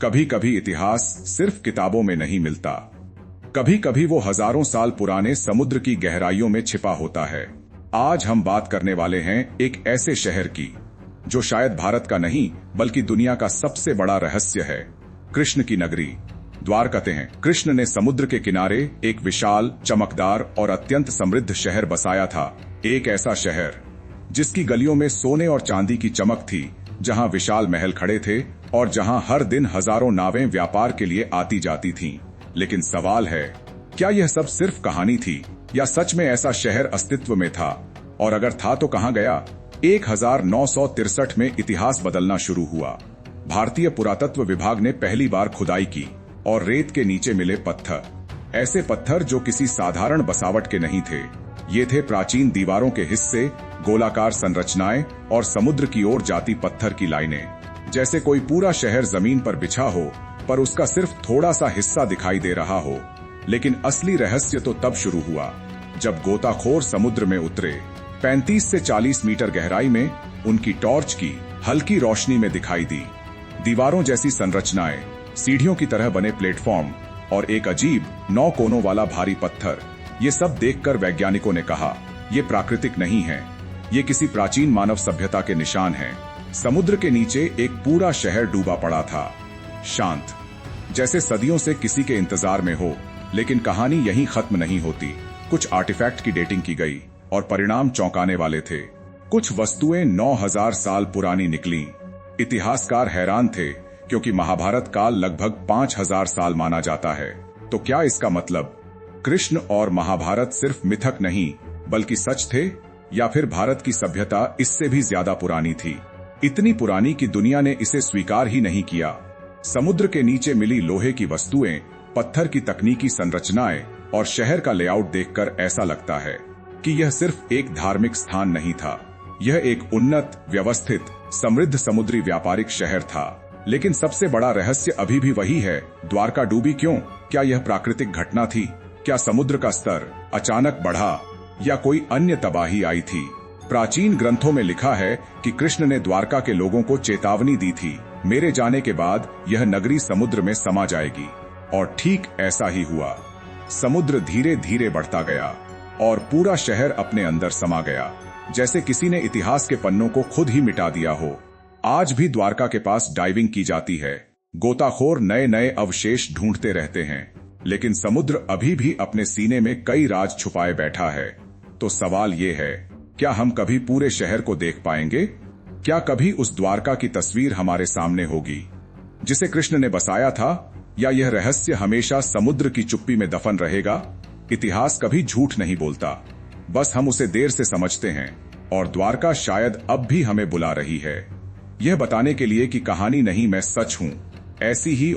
कभी कभी इतिहास सिर्फ किताबों में नहीं मिलता, कभी कभी वो हजारों साल पुराने समुद्र की गहराइयों में छिपा होता है। आज हम बात करने वाले हैं एक ऐसे शहर की जो शायद भारत का नहीं बल्कि दुनिया का सबसे बड़ा रहस्य है, कृष्ण की नगरी द्वारका हैं। कृष्ण ने समुद्र के किनारे एक विशाल, चमकदार और अत्यंत समृद्ध शहर बसाया था। एक ऐसा शहर जिसकी गलियों में सोने और चांदी की चमक थी, जहां विशाल महल खड़े थे और जहां हर दिन हजारों नावें व्यापार के लिए आती जाती थीं। लेकिन सवाल है, क्या यह सब सिर्फ कहानी थी या सच में ऐसा शहर अस्तित्व में था? और अगर था तो कहां गया? 1963 में इतिहास बदलना शुरू हुआ। भारतीय पुरातत्व विभाग ने पहली बार खुदाई की और रेत के नीचे मिले पत्थर, ऐसे पत्थर जो किसी साधारण बसावट के नहीं थे। ये थे प्राचीन दीवारों के हिस्से, गोलाकार संरचनाएं और समुद्र की ओर जाती पत्थर की लाइनें। जैसे कोई पूरा शहर जमीन पर बिछा हो पर उसका सिर्फ थोड़ा सा हिस्सा दिखाई दे रहा हो। लेकिन असली रहस्य तो तब शुरू हुआ जब गोताखोर समुद्र में उतरे। 35 से 40 मीटर गहराई में उनकी टॉर्च की हल्की रोशनी में दिखाई दी दीवारों जैसी संरचनाएं, सीढ़ियों की तरह बने प्लेटफॉर्म और एक अजीब 9 कोनों वाला भारी पत्थर। ये सब देखकर वैज्ञानिकों ने कहा, ये प्राकृतिक नहीं है, ये किसी प्राचीन मानव सभ्यता के निशान हैं। समुद्र के नीचे एक पूरा शहर डूबा पड़ा था, शांत, जैसे सदियों से किसी के इंतजार में हो। लेकिन कहानी यहीं खत्म नहीं होती। कुछ आर्टिफैक्ट की डेटिंग की गई और परिणाम चौंकाने वाले थे। कुछ वस्तुएं 9000 साल पुरानी निकली। इतिहासकार हैरान थे क्योंकि महाभारत काल लगभग 5000 साल माना जाता है। तो क्या इसका मतलब कृष्ण और महाभारत सिर्फ मिथक नहीं बल्कि सच थे, या फिर भारत की सभ्यता इससे भी ज्यादा पुरानी थी, इतनी पुरानी कि दुनिया ने इसे स्वीकार ही नहीं किया? समुद्र के नीचे मिली लोहे की वस्तुएं, पत्थर की तकनीकी संरचनाएं और शहर का लेआउट देखकर ऐसा लगता है कि यह सिर्फ एक धार्मिक स्थान नहीं था, यह एक उन्नत, व्यवस्थित, समृद्ध समुद्री व्यापारिक शहर था। लेकिन सबसे बड़ा रहस्य अभी भी वही है, द्वारका डूबी क्यों? क्या यह प्राकृतिक घटना थी? क्या समुद्र का स्तर अचानक बढ़ा या कोई अन्य तबाही आई थी? प्राचीन ग्रंथों में लिखा है कि कृष्ण ने द्वारका के लोगों को चेतावनी दी थी, मेरे जाने के बाद यह नगरी समुद्र में समा जाएगी। और ठीक ऐसा ही हुआ। समुद्र धीरे धीरे बढ़ता गया और पूरा शहर अपने अंदर समा गया, जैसे किसी ने इतिहास के पन्नों को खुद ही मिटा दिया हो। आज भी द्वारका के पास डाइविंग की जाती है, गोताखोर नए नए अवशेष ढूंढते रहते हैं, लेकिन समुद्र अभी भी अपने सीने में कई राज छुपाए बैठा है। तो सवाल ये है, क्या हम कभी पूरे शहर को देख पाएंगे? क्या कभी उस द्वारका की तस्वीर हमारे सामने होगी जिसे कृष्ण ने बसाया था, या यह रहस्य हमेशा समुद्र की चुप्पी में दफन रहेगा? इतिहास कभी झूठ नहीं बोलता, बस हम उसे देर से समझते हैं। और द्वारका शायद अब भी हमें बुला रही है, यह बताने के लिए कि कहानी नहीं, मैं सच हूं। ऐसी ही